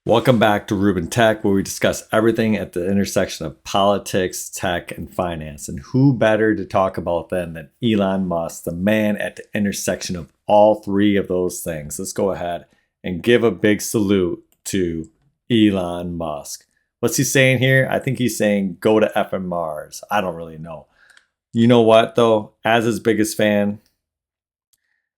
Welcome back to Ruben Tech, where we discuss everything at the intersection of politics, tech, and finance. And who better to talk about than Elon Musk, the man at the intersection of all three of those things. Let's go ahead and give a big salute to Elon Musk. What's he saying here? I think he's saying go to effing Mars. I don't really know. You know what, though? As his biggest fan,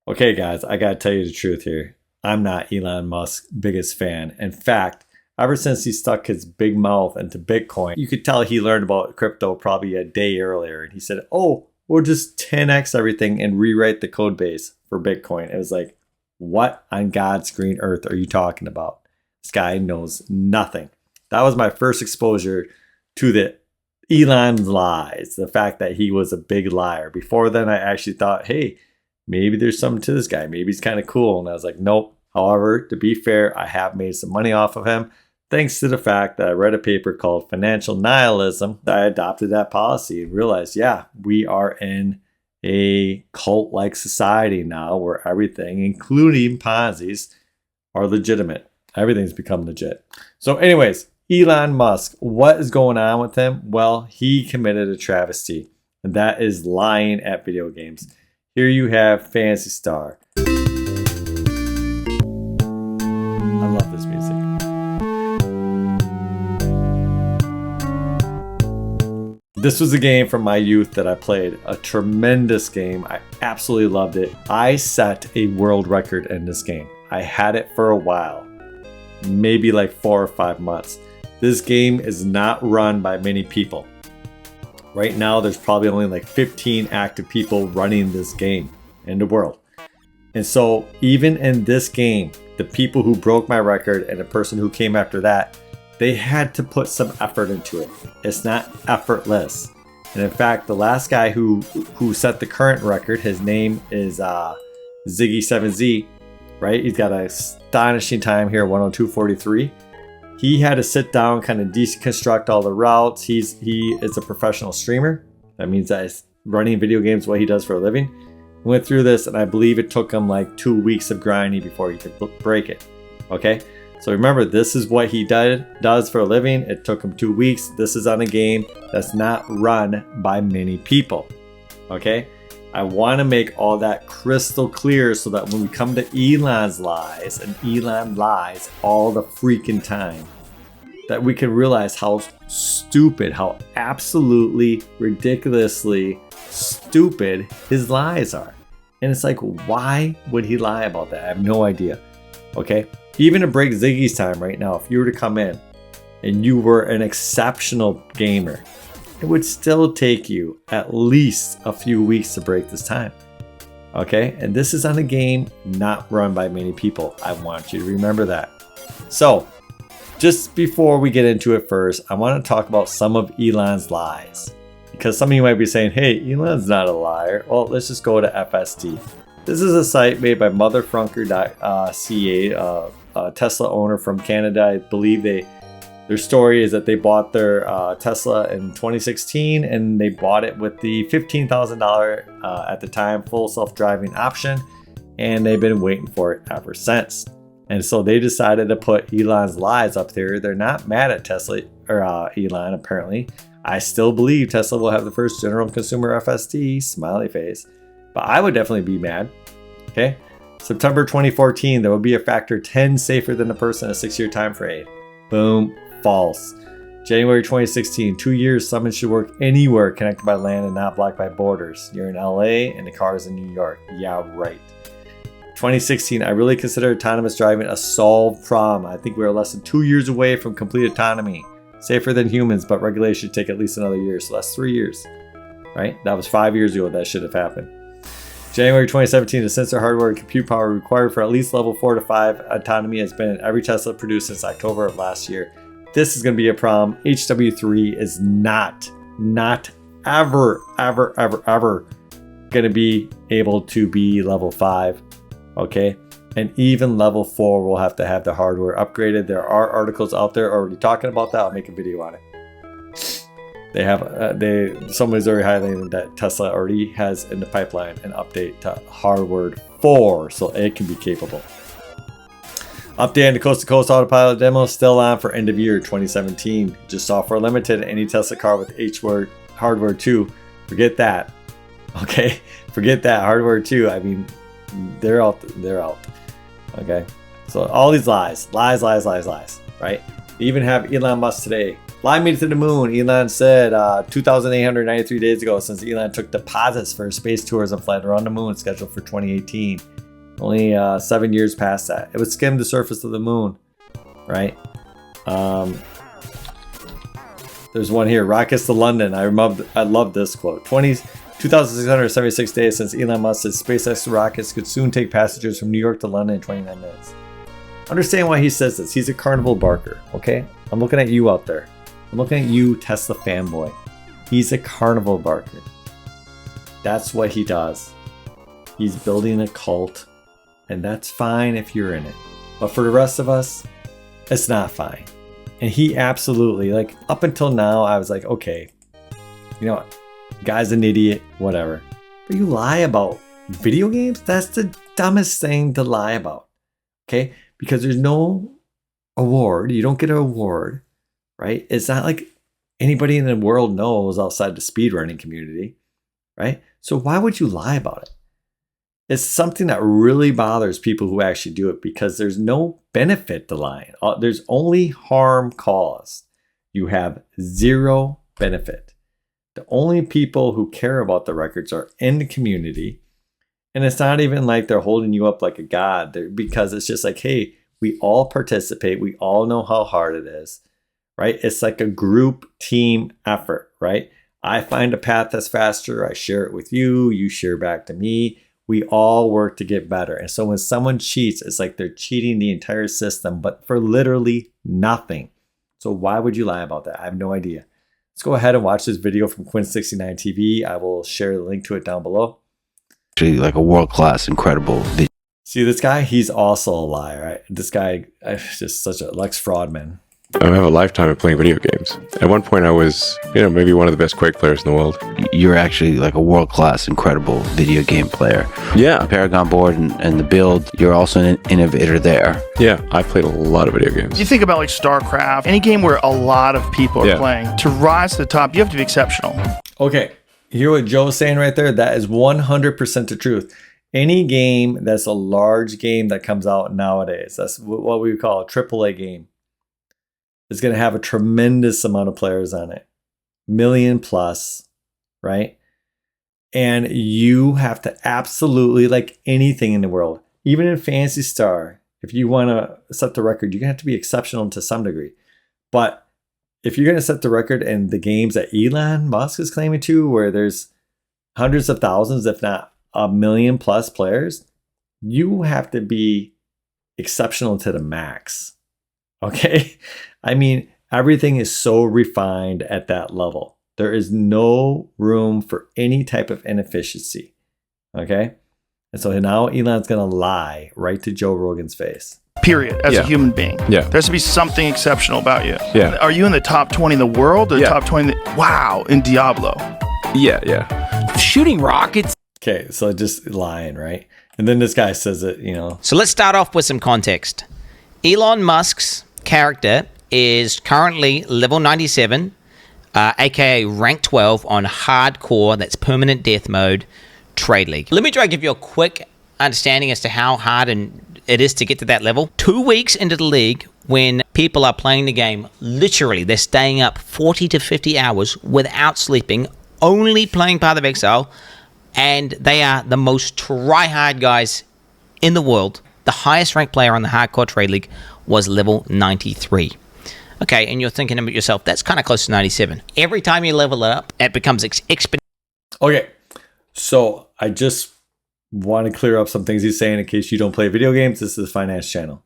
okay, guys, I got to tell you the truth here. I'm not Elon Musk's biggest fan. In fact, ever since he stuck his big mouth into Bitcoin, you could tell he learned about crypto probably a day earlier. And he said, oh, we'll just 10x everything and rewrite the code base for Bitcoin. It was like, what on God's green earth are you talking about? This guy knows nothing. That was my first exposure to the Elon's lies, the fact that he was a big liar. Before then, I actually thought, hey, maybe there's something to this guy. Maybe he's kind of cool. And I was like, nope. However, to be fair, I have made some money off of him thanks to the fact that I read a paper called Financial Nihilism. I adopted that policy and realized, yeah, we are in a cult-like society now where everything, including Ponzi's, are legitimate. Everything's become legit. So anyways, Elon Musk, what is going on with him? Well, he committed a travesty, and that is lying at video games. Here you have Phantasy Star. I love this music. This was a game from my youth that I played. A tremendous game. I absolutely loved it. I set a world record in this game. I had it for a while. Maybe like 4 or 5 months. This game is not run by many people. Right now, there's probably only like 15 active people running this game in the world. And so even in this game, the people who broke my record and the person who came after that, they had to put some effort into it. It's not effortless. And in fact, the last guy who set the current record, his name is Ziggy7Z, right? He's got an astonishing time here, 102.43. He had to sit down, kind of deconstruct all the routes. He is a professional streamer. That means that he's running video games, what he does for a living. He went through this, and I believe it took him like 2 weeks of grinding before he could break it. Okay, so remember, this is what he does for a living. It took him 2 weeks. This is on a game that's not run by many people. Okay, I want to make all that crystal clear so that when we come to Elon's lies, and Elon lies all the freaking time, that we can realize how stupid, how absolutely ridiculously stupid his lies are. And it's like, why would he lie about that? I have no idea. Okay, even to break Ziggy's time right now, if you were to come in and you were an exceptional gamer, it would still take you at least a few weeks to break this time. Okay, and this is on a game not run by many people. I want you to remember that. So, just before we get into it first, I want to talk about some of Elon's lies. Because some of you might be saying, hey, Elon's not a liar. Well, let's just go to FSD. This is a site made by motherfrunker.ca, a Tesla owner from Canada. I believe their story is that they bought their Tesla in 2016 and they bought it with the $15,000 at the time full self-driving option, and they've been waiting for it ever since. And so they decided to put Elon's lies up there. They're not mad at Tesla or Elon, apparently. I still believe Tesla will have the first general consumer FSD, smiley face, but I would definitely be mad. Okay, September 2014, there will be a factor 10 safer than a person in a 6-year time frame. Boom, false. January 2016, 2 years, someone should work anywhere connected by land and not blocked by borders. You're in LA and the car is in New York. Yeah, right. 2016, I really consider autonomous driving a solved problem. I think we're less than 2 years away from complete autonomy. Safer than humans, but regulation should take at least another year. So that's 3 years, right? That was 5 years ago that should have happened. January 2017, the sensor hardware and compute power required for at least level 4 to 5 autonomy has been in every Tesla produced since October of last year. This is going to be a problem. HW3 is not ever going to be able to be level 5, okay? And even level 4 will have to have the hardware upgraded. There are articles out there already talking about that. I'll make a video on it. They have somebody's already highlighting that Tesla already has in the pipeline an update to hardware 4 so it can be capable. Update on the Coast to Coast Autopilot demo still on for end of year 2017. Just software limited. Any Tesla car with hardware 2. Forget that. Okay, forget that. Hardware 2. I mean, they're out. They're out. Okay, so all these lies, right? They even have Elon Musk today. Fly me to the moon. Elon said 2,893 days ago since Elon took deposits for space tours and flight around the moon scheduled for 2018. Only 7 years past that. It would skim the surface of the moon, right? There's one here. Rockets to London. I love this quote. 2,676 days since Elon Musk said SpaceX rockets could soon take passengers from New York to London in 29 minutes. Understand why he says this. He's a carnival barker, okay? I'm looking at you out there. I'm looking at you, Tesla fanboy. He's a carnival barker. That's what he does. He's building a cult. And that's fine if you're in it. But for the rest of us, it's not fine. And he absolutely, like, up until now, I was like, okay, you know what? Guy's an idiot, whatever. But you lie about video games? That's the dumbest thing to lie about. Okay? Because there's no award. You don't get an award, right? It's not like anybody in the world knows outside the speedrunning community, right? So why would you lie about it? It's something that really bothers people who actually do it because there's no benefit to lying. There's only harm caused. You have zero benefit. The only people who care about the records are in the community. And it's not even like they're holding you up like a god because it's just like, hey, we all participate. We all know how hard it is, right? It's like a group team effort, right? I find a path that's faster. I share it with you. You share back to me. We all work to get better. And so when someone cheats, it's like they're cheating the entire system, but for literally nothing. So why would you lie about that? I have no idea. Let's go ahead and watch this video from Quin69 TV. I will share the link to it down below. Actually, like a world-class, incredible. See this guy? He's also a liar, right? This guy is just such a Lex Fraudman. I have a lifetime of playing video games. At one point I was, maybe one of the best Quake players in the world. You're actually like a world-class, incredible video game player. Yeah. The Paragon board and the build, you're also an innovator there. Yeah, I've played a lot of video games. You think about like StarCraft, any game where a lot of people are playing. To rise to the top, you have to be exceptional. Okay, you hear what Joe's saying right there? That is 100% the truth. Any game that's a large game that comes out nowadays, that's what we call a AAA game, is going to have a tremendous amount of players on it. Million plus, right? And you have to absolutely, like anything in the world, even in Phantasy Star, if you want to set the record, you're going to have to be exceptional to some degree. But if you're going to set the record in the games that Elon Musk is claiming to, where there's hundreds of thousands, if not a million plus players, you have to be exceptional to the max. Okay? I mean, everything is so refined at that level. There is no room for any type of inefficiency. Okay? And so now Elon's going to lie right to Joe Rogan's face. Period. As a human being. Yeah. There has to be something exceptional about you. Yeah. Are you in the top 20 in the world or the top 20 wow, in Diablo? Yeah. Shooting rockets. Okay, so just lying, right? And then this guy says it, So let's start off with some context. Elon Musk's character is currently level 97, aka rank 12 on hardcore, that's permanent death mode, trade league. Let me try to give you a quick understanding as to how hard it is to get to that level. 2 weeks into the league, when people are playing the game, literally they're staying up 40 to 50 hours without sleeping, only playing Path of Exile, and they are the most try-hard guys in the world. The highest ranked player on the hardcore trade league was level 93. Okay, and you're thinking about yourself, that's kind of close to 97. Every time you level it up, it becomes exponential. Okay, so I just want to clear up some things he's saying in case you don't play video games. This is a finance channel,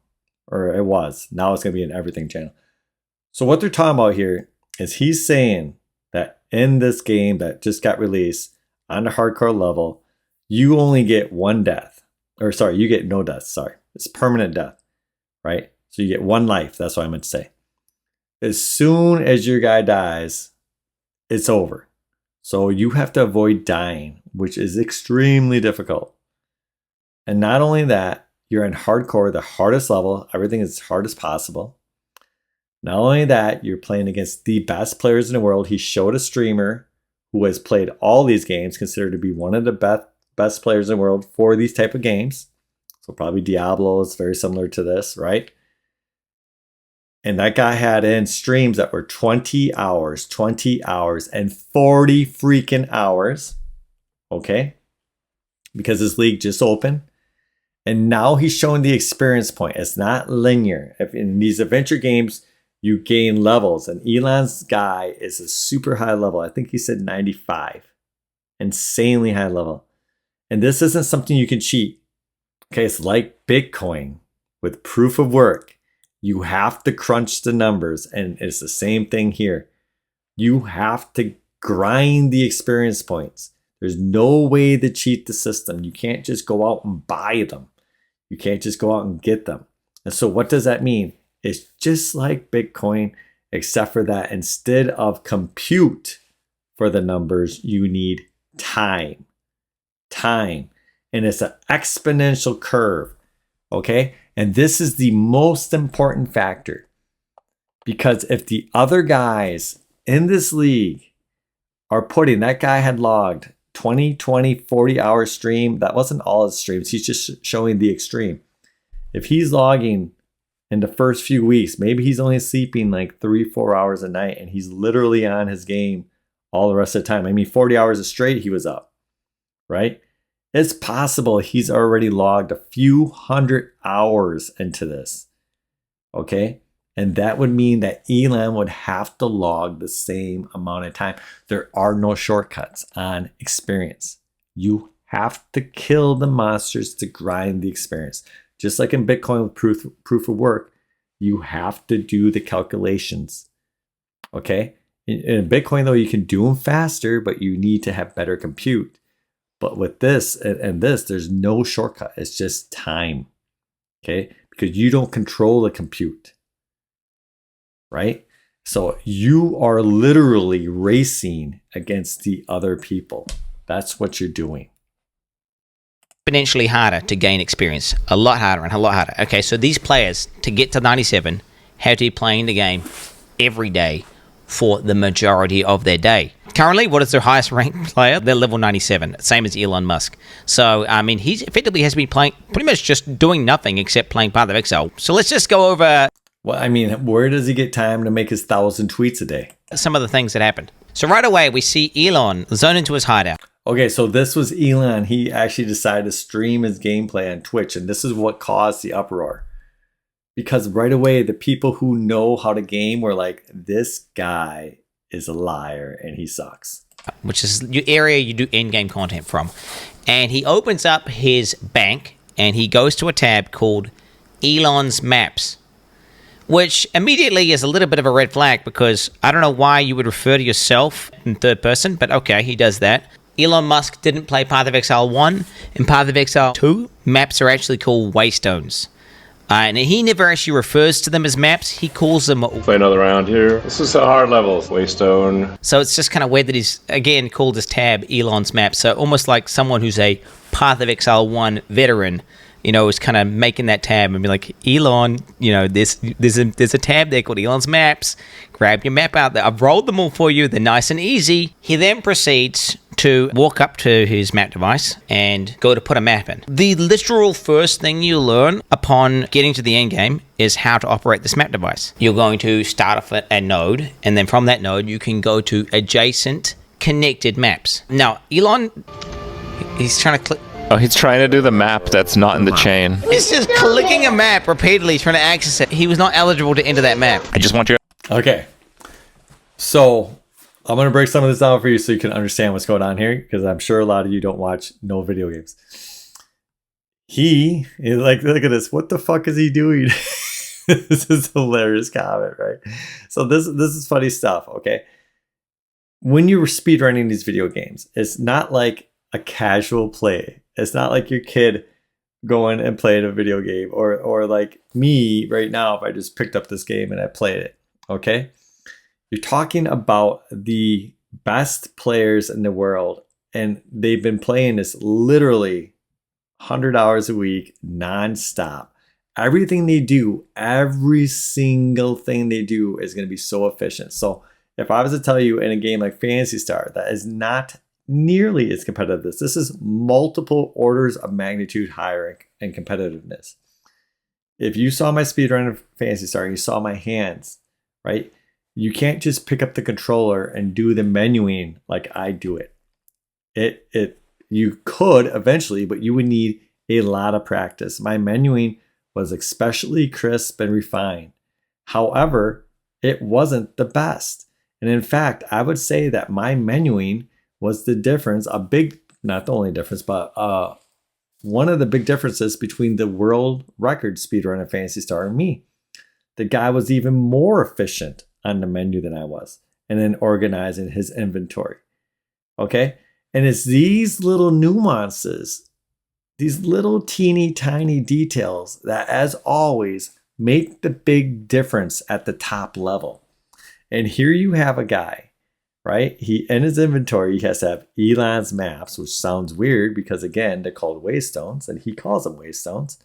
or it was. Now it's going to be an everything channel. So what they're talking about here is he's saying that in this game that just got released on the hardcore level, you only get one death. Or sorry, you get no death. Sorry, it's permanent death, right? So you get one life. That's what I meant to say. As soon as your guy dies, it's over. So you have to avoid dying, which is extremely difficult. And not only that, You're in hardcore, the hardest level. Everything is as hard as possible. Not only that, you're playing against the best players in the world. He showed a streamer who has played all these games, considered to be one of the best players in the world for these type of games. So probably Diablo is very similar to this, right? And that guy had in streams that were 20 hours, and 40 freaking hours. Okay? Because his league just opened. And now he's showing the experience point. It's not linear. If in these adventure games, you gain levels. And Elon's guy is a super high level. I think he said 95. Insanely high level. And this isn't something you can cheat. Okay, it's like Bitcoin with proof of work. You have to crunch the numbers, and it's the same thing here. You have to grind the experience points. There's no way to cheat the system. You can't just go out and buy them. You can't just go out and get them. And so what does that mean? It's just like Bitcoin, except for that instead of compute for the numbers, you need time. Time. And it's an exponential curve. Okay? And this is the most important factor. Because if the other guys in this league are putting, that guy had logged 20, 40 hour stream. That wasn't all his streams. He's just showing the extreme. If he's logging in the first few weeks, maybe he's only sleeping like 3-4 hours a night and he's literally on his game all the rest of the time. I mean, 40 hours straight he was up, right? It's possible he's already logged a few hundred hours into this, okay? And that would mean that Elon would have to log the same amount of time. There are no shortcuts on experience. You have to kill the monsters to grind the experience. Just like in Bitcoin with proof of work, you have to do the calculations, okay? In Bitcoin, though, you can do them faster, but you need to have better compute. But with this and this, there's no shortcut. It's just time, okay? Because you don't control the compute, right? So you are literally racing against the other people. That's what you're doing. Exponentially harder to gain experience. A lot harder and a lot harder. Okay, so these players, to get to 97, have to be playing the game every day for the majority of their day. Currently, what is their highest ranked player? They're level 97, same as Elon Musk. So, I mean, he effectively has been playing, pretty much just doing nothing except playing Path of Exile. So let's just go over... Well, I mean, where does he get time to make his 1,000 tweets a day? Some of the things that happened. So right away, we see Elon zone into his hideout. Okay, so this was Elon. He actually decided to stream his gameplay on Twitch, and this is what caused the uproar. Because right away, the people who know how to game were like, this guy is a liar and he sucks. Which is your area you do in-game content from. And he opens up his bank and he goes to a tab called Elon's Maps, which immediately is a little bit of a red flag because I don't know why you would refer to yourself in third person, but okay, he does that. Elon Musk didn't play Path of Exile 1. In Path of Exile 2, maps are actually called waystones. And he never actually refers to them as maps. He calls them... Play another round here. This is a hard level. Waystone. So it's just kind of weird that he's, again, called his tab Elon's Map. So almost like someone who's a Path of Exile 1 veteran, you know, is kind of making that tab and be like, Elon, you know, there's a tab there called Elon's Maps. Grab your map out there. I've rolled them all for you. They're nice and easy. He then proceeds to walk up to his map device and go to put a map in. The literal first thing you learn upon getting to the end game is how to operate this map device. You're going to start off at a node, and then from that node, you can go to adjacent connected maps. Now, Elon, he's trying to click. Oh, he's trying to do the map that's not in the chain. He's just clicking a map repeatedly, trying to access it. He was not eligible to enter that map. I just want you... Okay. So I'm going to break some of this down for you so you can understand what's going on here, because I'm sure a lot of you don't watch no video games. He like, look at this. What the fuck is he doing? This is a hilarious comment, right? So this is funny stuff, okay? When you're speedrunning these video games, it's not like a casual play. It's not like your kid going and playing a video game, or like me right now if I just picked up this game and I played it, okay? You're talking about the best players in the world, and they've been playing this literally 100 hours a week, nonstop. Everything they do, every single thing they do is going to be so efficient. So if I was to tell you in a game like Phantasy Star that is not nearly as competitive as this is multiple orders of magnitude higher in competitiveness. If you saw my speedrun of Phantasy Star and you saw my hands, right? You can't just pick up the controller and do the menuing like I do it. You could eventually, but you would need a lot of practice. My menuing was especially crisp and refined. However, it wasn't the best. And in fact, I would say that my menuing was the difference, not the only difference, but one of the big differences between the world record speedrun of Phantasy Star and me. The guy was even more efficient on the menu than I was, and then organizing his inventory. Okay? And it's these little nuances, these little teeny tiny details that, as always, make the big difference at the top level. And here you have a guy, right? He, in his inventory, he has to have Elon's maps, which sounds weird because, again, they're called waystones, and he calls them waystones.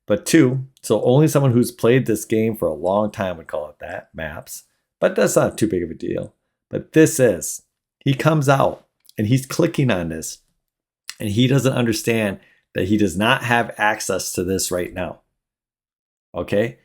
But 2, so only someone who's played this game for a long time would call it that, maps. But that's not too big of a deal. But this is. He comes out, and he's clicking on this, and he doesn't understand that he does not have access to this right now. Okay?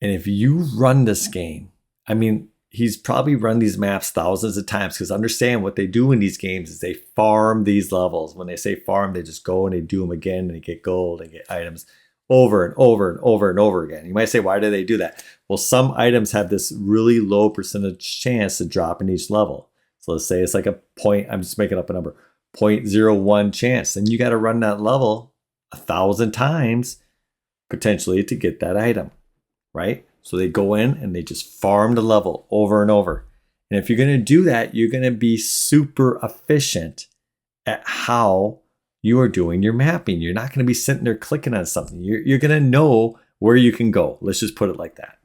And if you run this game, I mean, he's probably run these maps thousands of times, because understand what they do in these games is they farm these levels. When they say farm, they just go and they do them again, and they get gold and get items over and over and over and over again. You might say, why do they do that? Well, some items have this really low percentage chance to drop in each level. So let's say it's like I'm just making up a number, 0.01 chance. And you got to run that level 1,000 times potentially to get that item, right? So they go in and they just farm the level over and over. And if you're going to do that, you're going to be super efficient at how you are doing your mapping. You're not going to be sitting there clicking on something. You're going to know where you can go. Let's just put it like that.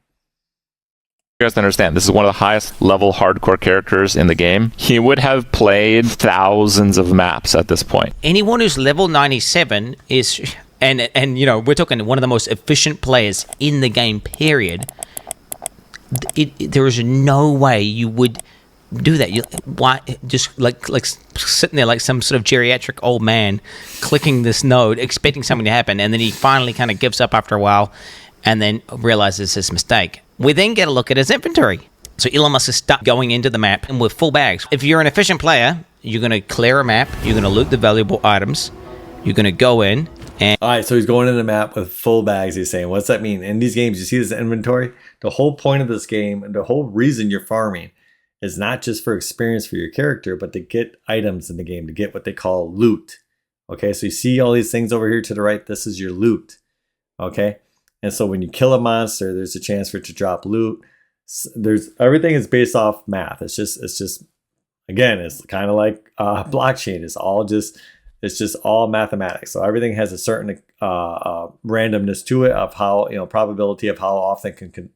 You guys understand, this is one of the highest level hardcore characters in the game. He would have played thousands of maps at this point. Anyone who's level 97 is, and you know, we're talking one of the most efficient players in the game, period. There is no way you would do that. Why just like sitting there like some sort of geriatric old man clicking this node, expecting something to happen, and then he finally kind of gives up after a while and then realizes his mistake. We then get a look at his inventory. So Elon Musk is stuck going into the map and with full bags. If you're an efficient player, you're going to clear a map, you're going to loot the valuable items, you're going to go in and... All right, so he's going in the map with full bags, he's saying. What's that mean? In these games, you see this inventory? The whole point of this game and the whole reason you're farming is not just for experience for your character, but to get items in the game, to get what they call loot. Okay, so you see all these things over here to the right? This is your loot. Okay? And so when you kill a monster, there's a chance for it to drop loot. Everything is based off math. It's just again, it's kind of like blockchain. It's just all mathematics. So everything has a certain randomness to it of how, probability of how often it can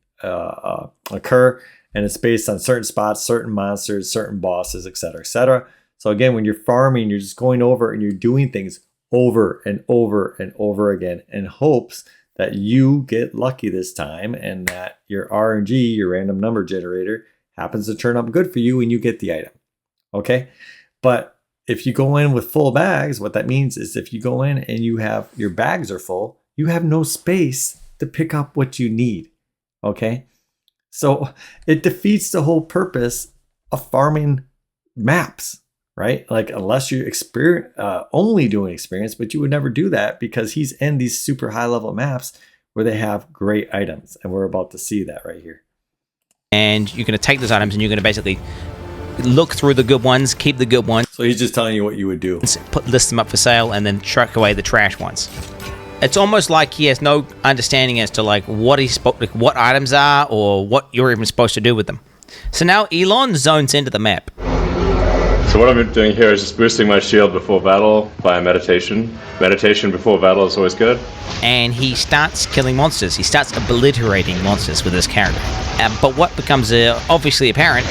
occur. And it's based on certain spots, certain monsters, certain bosses, et cetera, et cetera. So again, when you're farming, you're just going over and you're doing things over and over and over again in hopes that you get lucky this time and that your RNG, your random number generator, happens to turn up good for you and you get the item. Okay? But if you go in with full bags, what that means is if you go in and your bags are full, you have no space to pick up what you need. Okay? So it defeats the whole purpose of farming maps, right? Like unless you only doing experience, but you would never do that because he's in these super high level maps where they have great items. And we're about to see that right here. And you're going to take those items and you're going to basically look through the good ones, keep the good ones. So he's just telling you what you would do. List them up for sale and then truck away the trash ones. It's almost like he has no understanding as to like what items are or what you're even supposed to do with them. So now Elon zones into the map. So what I'm doing here is just boosting my shield before battle via meditation. Meditation before battle is always good. And he starts killing monsters. He starts obliterating monsters with his character. But what becomes obviously apparent...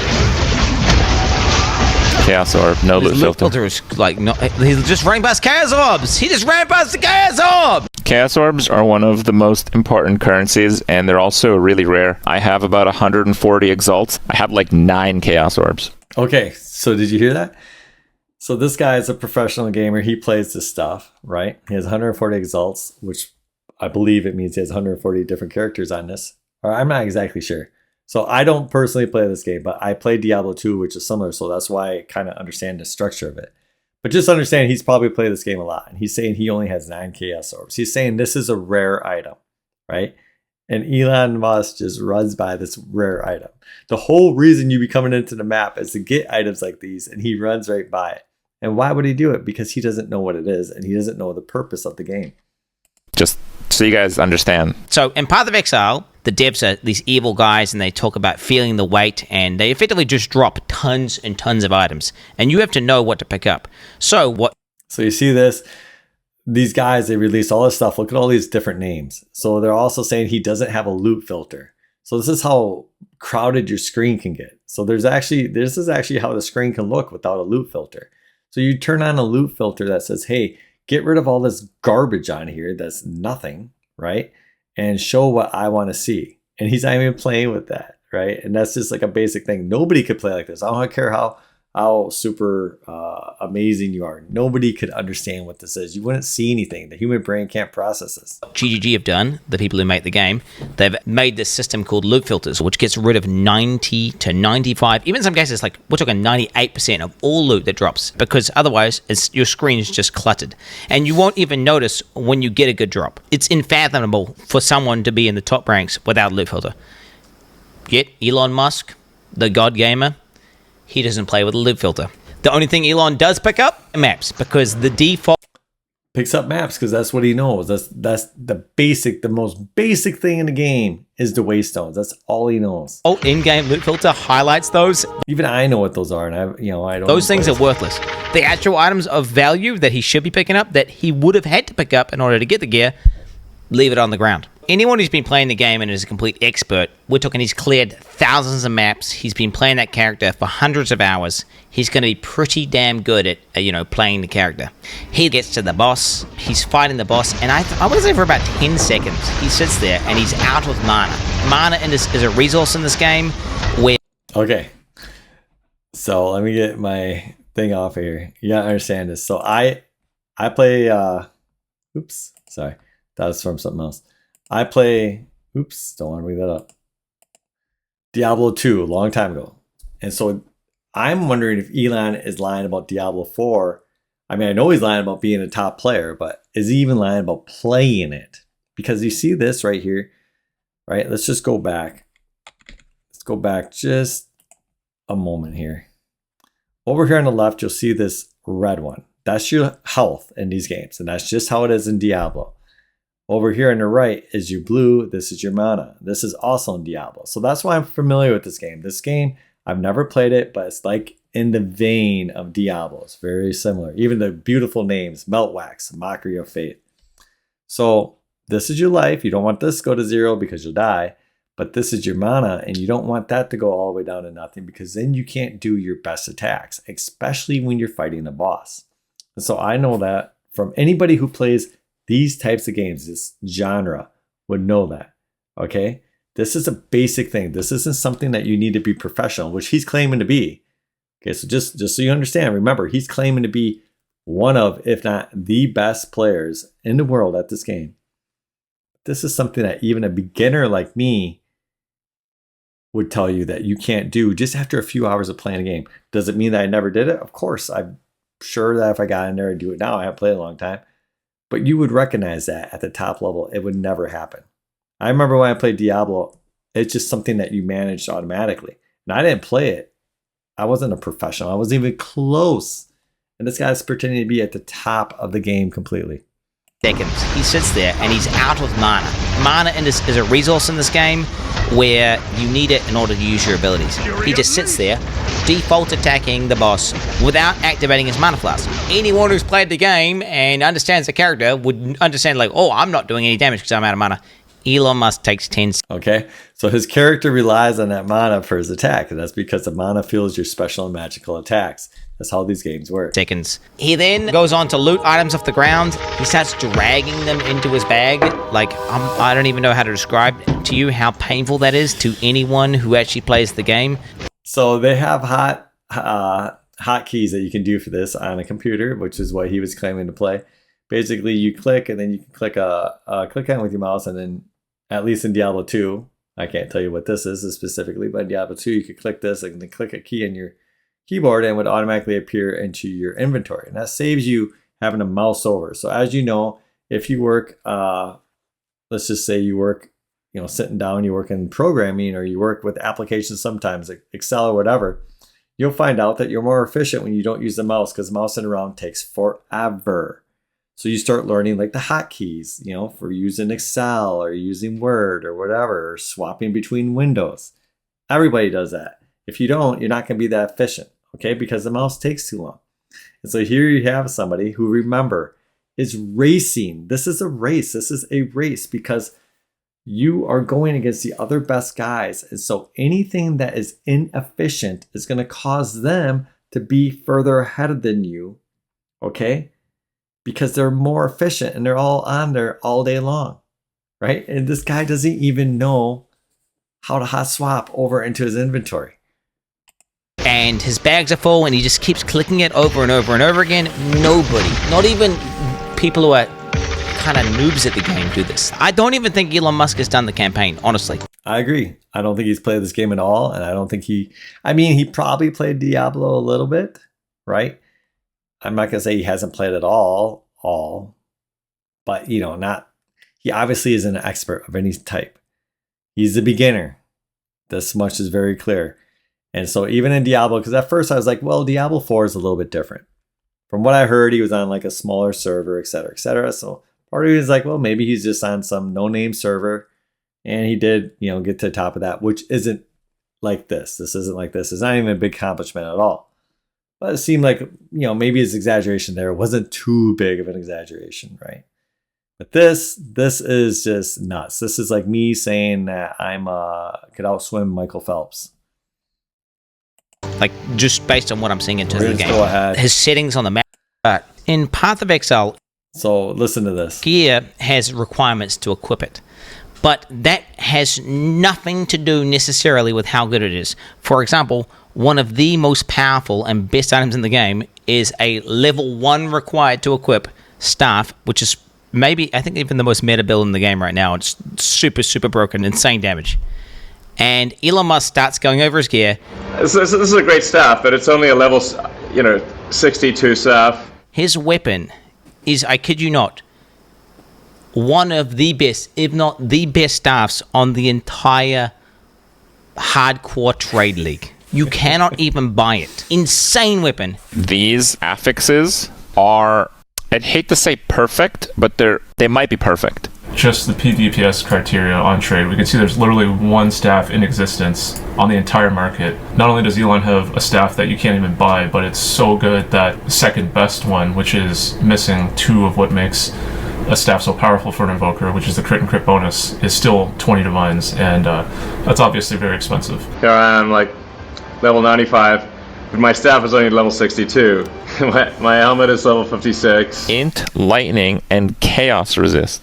Chaos Orb, no loot His filter. is like, he's just running past Chaos Orbs. He just ran past the Chaos Orb. Chaos Orbs are one of the most important currencies, and they're also really rare. I have about 140 Exalts. I have like 9 Chaos Orbs. Okay, so did you hear that? So this guy is a professional gamer. He plays this stuff, right? He has 140 Exalts, which I believe it means he has 140 different characters on this. Or I'm not exactly sure. So I don't personally play this game, but I play Diablo 2, which is similar. So that's why I kind of understand the structure of it. But just understand he's probably played this game a lot. And he's saying he only has 9 Chaos Orbs. He's saying this is a rare item, right? And Elon Musk just runs by this rare item. The whole reason you be coming into the map is to get items like these, and he runs right by it. And why would he do it? Because he doesn't know what it is, and he doesn't know the purpose of the game. Just so you guys understand. So in Path of Exile, the devs are these evil guys, and they talk about feeling the weight, and they effectively just drop tons and tons of items, and you have to know what to pick up. So you see this? These guys, they release all this stuff. Look at all these different names. So they're also saying he doesn't have a loot filter. So this is how crowded your screen can get. So this is actually how the screen can look without a loot filter. So you turn on a loot filter that says, hey, get rid of all this garbage on here that's nothing, right? And show what I want to see. And he's not even playing with that, right? And that's just like a basic thing. Nobody could play like this. I don't care how super amazing you are. Nobody could understand what this is. You wouldn't see anything. The human brain can't process this. GGG have done, the people who make the game, they've made this system called loot filters, which gets rid of 90 to 95, even in some cases, like we're talking 98% of all loot that drops, because otherwise your screen is just cluttered. And you won't even notice when you get a good drop. It's unfathomable for someone to be in the top ranks without a loot filter. Yet Elon Musk, the god gamer, he doesn't play with a loot filter. The only thing Elon does pick up are maps, because the default picks up maps because that's what he knows. That's the most basic thing in the game is the waystones. That's all he knows. in-game loot filter highlights those. Even I know what those are, and I don't. Those things are worthless. The actual items of value that he should be picking up, that he would have had to pick up in order to get the gear, leave it on the ground. Anyone who's been playing the game and is a complete expert, we're talking he's cleared thousands of maps. He's been playing that character for hundreds of hours. He's going to be pretty damn good at, playing the character. He gets to the boss. He's fighting the boss. And I want to say for about 10 seconds, he sits there and he's out of mana. Mana is a resource in this game where... Okay. So let me get my thing off here. You got to understand this. So I play... oops. Sorry. That was from something else. I play, don't want to bring that up, Diablo 2 a long time ago. And so I'm wondering if Elon is lying about Diablo 4. I mean, I know he's lying about being a top player, but is he even lying about playing it? Because you see this right here, right? Let's just go back. Let's go back just a moment here. Over here on the left, you'll see this red one. That's your health in these games. And that's just how it is in Diablo. Over here on the right is your blue. This is your mana. This is also in Diablo. So that's why I'm familiar with this game. This game, I've never played it, but it's like in the vein of Diablo. It's very similar. Even the beautiful names, Meltwax, Mockery of Fate. So this is your life. You don't want this to go to 0 because you'll die. But this is your mana, and you don't want that to go all the way down to nothing, because then you can't do your best attacks, especially when you're fighting a boss. And so I know that from anybody who plays these types of games, this genre, would know that, okay? This is a basic thing. This isn't something that you need to be professional, which he's claiming to be. Okay, so just so you understand, remember, he's claiming to be one of, if not the best players in the world at this game. This is something that even a beginner like me would tell you that you can't do just after a few hours of playing a game. Does it mean that I never did it? Of course, I'm sure that if I got in there and do it now, I haven't played a long time. But you would recognize that at the top level, it would never happen. I remember when I played Diablo, it's just something that you managed automatically. And I didn't play it. I wasn't a professional. I wasn't even close. And this guy's pretending to be at the top of the game completely. Seconds. He sits there and he's out of mana. Mana is a resource in this game where you need it in order to use your abilities. He just sits there, default attacking the boss without activating his mana flask. Anyone who's played the game and understands the character would understand, like, oh, I'm not doing any damage because I'm out of mana. Elon Musk takes 10 Okay, so his character relies on that mana for his attack, and that's because the mana fuels your special and magical attacks. That's how these games work. seconds. He then goes on to loot items off the ground. He starts dragging them into his bag. Like, I don't even know how to describe to you how painful that is to anyone who actually plays the game. So they have hotkeys that you can do for this on a computer, which is what he was claiming to play. Basically, you click, and then you can click on it with your mouse, and then, at least in Diablo 2, I can't tell you what this is specifically, but in Diablo 2, you could click this and then click a key on your keyboard and it would automatically appear into your inventory. And that saves you having to mouse over. So as you know, if you work, let's just say you work, sitting down, you work in programming, or you work with applications sometimes, like Excel or whatever, you'll find out that you're more efficient when you don't use the mouse, because mousing around takes forever. So you start learning like the hotkeys, for using Excel or using Word or whatever, or swapping between windows. Everybody does that. If you don't, you're not going to be that efficient, okay? Because the mouse takes too long. And so here you have somebody who, remember, is racing. This is a race. This is a race because you are going against the other best guys. And so anything that is inefficient is going to cause them to be further ahead than you, okay? Because they're more efficient and they're all on there all day long, right? And this guy doesn't even know how to hot swap over into his inventory. And his bags are full and he just keeps clicking it over and over and over again. Nobody, not even people who are kind of noobs at the game, do this. I don't even think Elon Musk has done the campaign, honestly. I agree. I don't think he's played this game at all. And I don't think he probably played Diablo a little bit, right? I'm not going to say he hasn't played it all, but he obviously isn't an expert of any type. He's a beginner. This much is very clear. And so even in Diablo, because at first I was like, well, Diablo 4 is a little bit different. From what I heard, he was on like a smaller server, et cetera, et cetera. So part of me is like, well, maybe he's just on some no-name server. And he did, get to the top of that, which isn't like this. This isn't like this. It's not even a big accomplishment at all. But it seemed like, maybe his exaggeration there wasn't too big of an exaggeration, right? But this is just nuts. This is like me saying that could outswim Michael Phelps. Like, just based on what I'm seeing into the game. Go ahead. His settings on the map. In Path of Exile, so listen to this. Gear has requirements to equip it. But that has nothing to do necessarily with how good it is. For example, one of the most powerful and best items in the game is a level 1 required to equip staff, which is maybe, I think, even the most meta build in the game right now. It's super, super broken, insane damage. And Elon Musk starts going over his gear. This is a great staff, but it's only a level, 62 staff. His weapon is, I kid you not, one of the best, if not the best staffs on the entire hardcore trade league. You cannot even buy it. Insane weapon. These affixes are, I'd hate to say perfect, but they might be perfect. Just the PvPS criteria on trade, we can see there's literally one staff in existence on the entire market. Not only does Elon have a staff that you can't even buy, but it's so good that the second best one, which is missing 2 of what makes a staff so powerful for an invoker, which is the crit and crit bonus, is still 20 divines, and that's obviously very expensive. Here I am, like level 95, but my staff is only level 62. my helmet is level 56. Int, lightning, and chaos resist.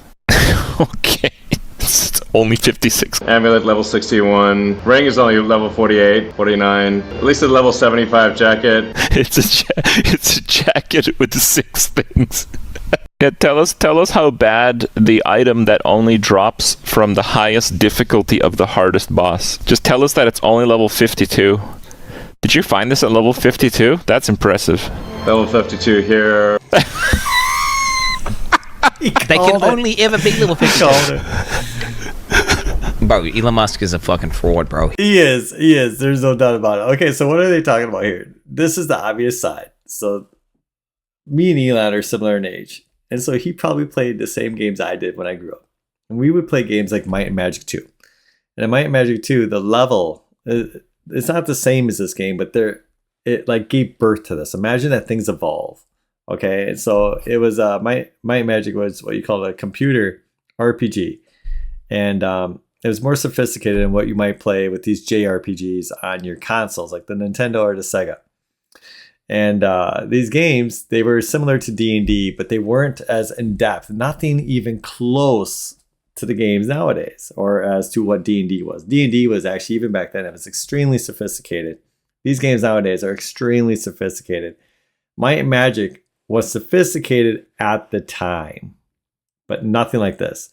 Okay, it's only 56. Amulet level 61. Ring is only level 48, 49. At least a level 75 jacket. It's a jacket with 6 things. Yeah, tell us how bad the item that only drops from the highest difficulty of the hardest boss. Just tell us that it's only level 52. Did you find this at level 52? That's impressive. Level 52 here. They can only ever be level 52. Bro, Elon Musk is a fucking fraud, bro. He is. There's no doubt about it. Okay, so what are they talking about here? This is the obvious side. So me and Elon are similar in age. And so he probably played the same games I did when I grew up. And we would play games like Might and Magic 2. And in Might and Magic 2, the level, it's not the same as this game, but it like gave birth to this. Imagine that things evolve. Okay, and so it was Might and Magic was what you call a computer RPG. And it was more sophisticated than what you might play with these JRPGs on your consoles, like the Nintendo or the Sega. And these games, they were similar to D&D, but they weren't as in-depth. Nothing even close to the games nowadays, or as to what D&D was. D&D was actually, even back then, it was extremely sophisticated. These games nowadays are extremely sophisticated. Might and Magic was sophisticated at the time, but nothing like this.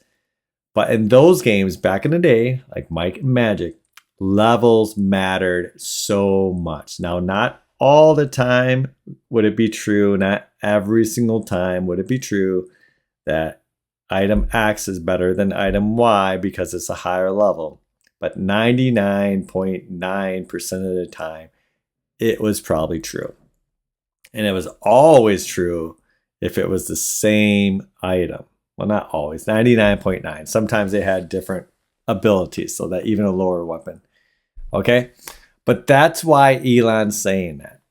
But in those games back in the day, like Might and Magic, levels mattered so much. Now, not all the time would it be true, not every single time would it be true that item X is better than item Y because it's a higher level. But 99.9% of the time, it was probably true. And it was always true if it was the same item. Well, not always, 99.9. Sometimes they had different abilities, so that even a lower weapon. Okay? But that's why Elon's saying that.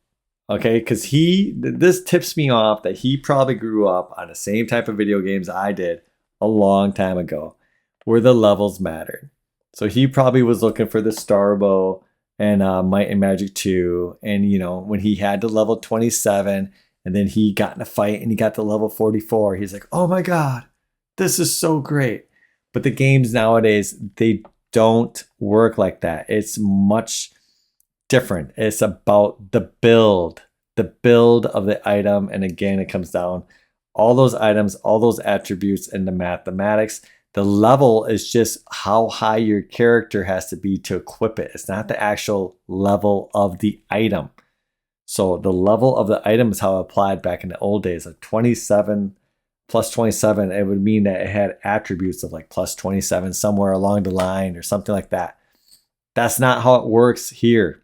Okay? Because this tips me off that he probably grew up on the same type of video games I did a long time ago, where the levels mattered. So he probably was looking for the Starbow and Might and Magic 2. And, you know, when he had to level 27 and then he got in a fight and he got to level 44, he's like, oh my God, this is so great. But the games nowadays, they don't work like that. It's much different. It's about the build of the item. And again, it comes down all those items, all those attributes, and the mathematics. The level is just how high your character has to be to equip it. It's not the actual level of the item. So the level of the item is how it applied back in the old days. Like 27 plus 27, it would mean that it had attributes of like plus 27 somewhere along the line or something like that. That's not how it works here.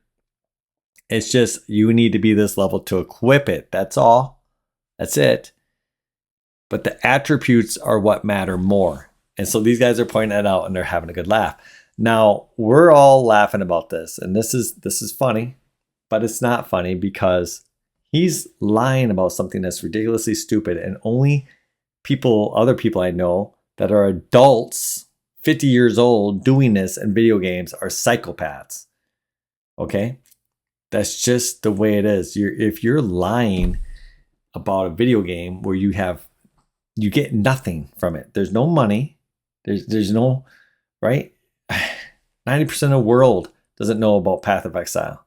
It's just you need to be this level to equip it. That's all. That's it. But the attributes are what matter more. And so these guys are pointing that out and they're having a good laugh. Now, we're all laughing about this. And this is funny, but it's not funny because he's lying about something that's ridiculously stupid. And only other people I know that are adults, 50 years old, doing this in video games are psychopaths. Okay? That's just the way it is. If you're lying about a video game where you get nothing from it. There's no money. There's no, right? 90% of the world doesn't know about Path of Exile.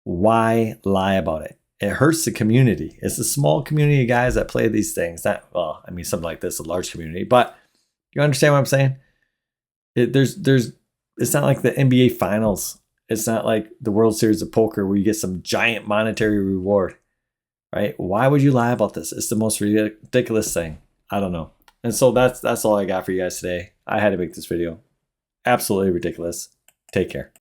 Why lie about it? It hurts the community. It's a small community of guys that play these things. Something like this, a large community. But you understand what I'm saying? It's not like the NBA Finals. It's not like the World Series of Poker where you get some giant monetary reward. Right? Why would you lie about this? It's the most ridiculous thing. I don't know. And so that's all I got for you guys today. I had to make this video. Absolutely ridiculous. Take care.